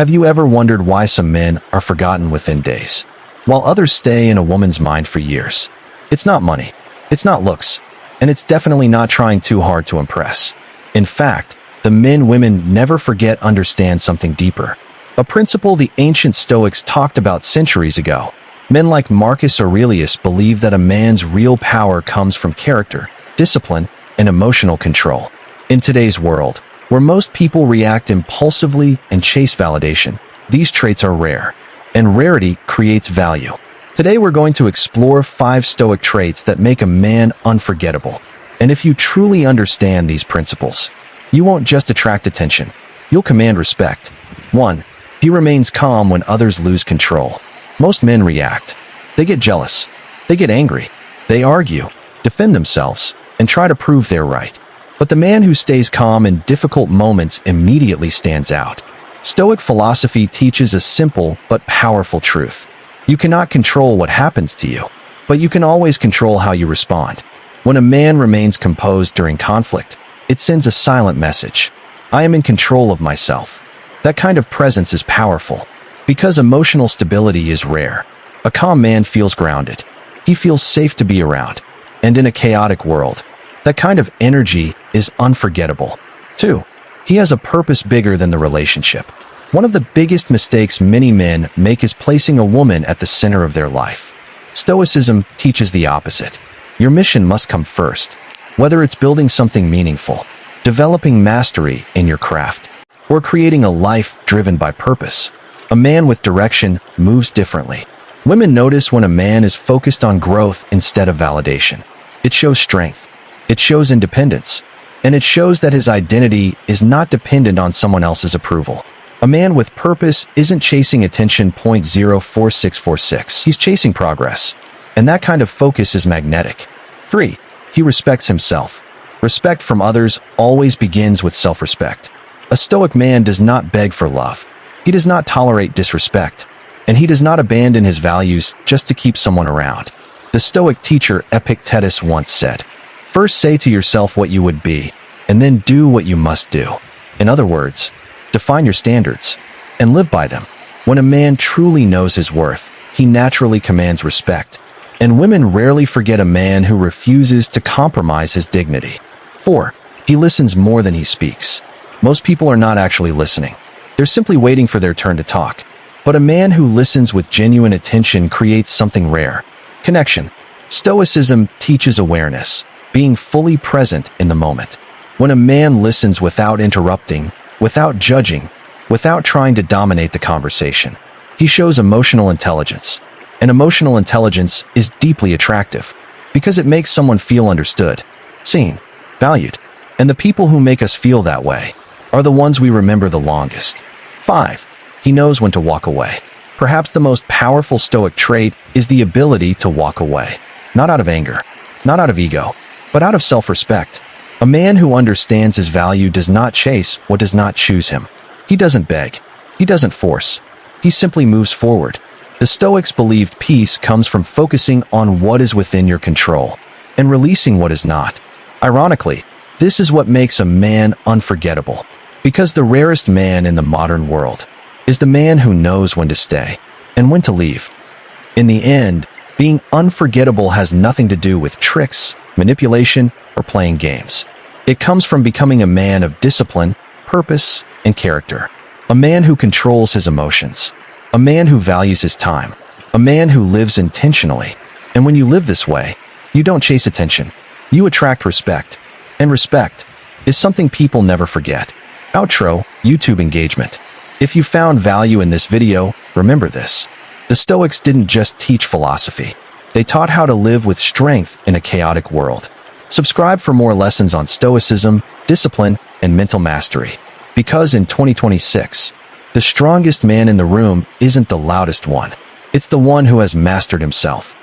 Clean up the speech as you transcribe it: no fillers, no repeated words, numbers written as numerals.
Have you ever wondered why some men are forgotten within days, while others stay in a woman's mind for years? It's not money, it's not looks, and it's definitely not trying too hard to impress. In fact, the men women never forget understand something deeper. A principle the ancient Stoics talked about centuries ago. Men like Marcus Aurelius believed that a man's real power comes from character, discipline, and emotional control. In today's world, where most people react impulsively and chase validation, these traits are rare, and rarity creates value. Today we're going to explore 5 Stoic traits that make a man unforgettable. And if you truly understand these principles, you won't just attract attention, you'll command respect. 1. He remains calm when others lose control. Most men react. They get jealous. They get angry. They argue, defend themselves, and try to prove they're right. But the man who stays calm in difficult moments immediately stands out. Stoic philosophy teaches a simple but powerful truth. You cannot control what happens to you, but you can always control how you respond. When a man remains composed during conflict, it sends a silent message. I am in control of myself. That kind of presence is powerful, because emotional stability is rare. A calm man feels grounded. He feels safe to be around. And in a chaotic world, that kind of energy is unforgettable. 2. He has a purpose bigger than the relationship. One of the biggest mistakes many men make is placing a woman at the center of their life. Stoicism teaches the opposite. Your mission must come first, whether it's building something meaningful, developing mastery in your craft, or creating a life driven by purpose. A man with direction moves differently. Women notice when a man is focused on growth instead of validation. It shows strength, it shows independence, and it shows that his identity is not dependent on someone else's approval. A man with purpose isn't chasing attention 0.04646. He's chasing progress. And that kind of focus is magnetic. 3. He respects himself. Respect from others always begins with self-respect. A Stoic man does not beg for love. He does not tolerate disrespect. And he does not abandon his values just to keep someone around. The Stoic teacher Epictetus once said, "First say to yourself what you would be, and then do what you must do." In other words, define your standards and live by them. When a man truly knows his worth, he naturally commands respect. And women rarely forget a man who refuses to compromise his dignity. 4. He listens more than he speaks. Most people are not actually listening. They're simply waiting for their turn to talk. But a man who listens with genuine attention creates something rare. Connection. Stoicism teaches awareness, being fully present in the moment. When a man listens without interrupting, without judging, without trying to dominate the conversation, he shows emotional intelligence. And emotional intelligence is deeply attractive because it makes someone feel understood, seen, valued. And the people who make us feel that way are the ones we remember the longest. 5. He knows when to walk away. Perhaps the most powerful Stoic trait is the ability to walk away. Not out of anger, not out of ego, but out of self-respect. A man who understands his value does not chase what does not choose him. He doesn't beg. He doesn't force. He simply moves forward. The Stoics believed peace comes from focusing on what is within your control and releasing what is not. Ironically, this is what makes a man unforgettable, because the rarest man in the modern world is the man who knows when to stay and when to leave. In the end, being unforgettable has nothing to do with tricks, manipulation, or playing games. It comes from becoming a man of discipline, purpose, and character. A man who controls his emotions. A man who values his time. A man who lives intentionally. And when you live this way, you don't chase attention. You attract respect. And respect is something people never forget. Outro, YouTube engagement. If you found value in this video, remember this. The Stoics didn't just teach philosophy. They taught how to live with strength in a chaotic world. Subscribe for more lessons on Stoicism, discipline, and mental mastery. Because in 2026, the strongest man in the room isn't the loudest one. It's the one who has mastered himself.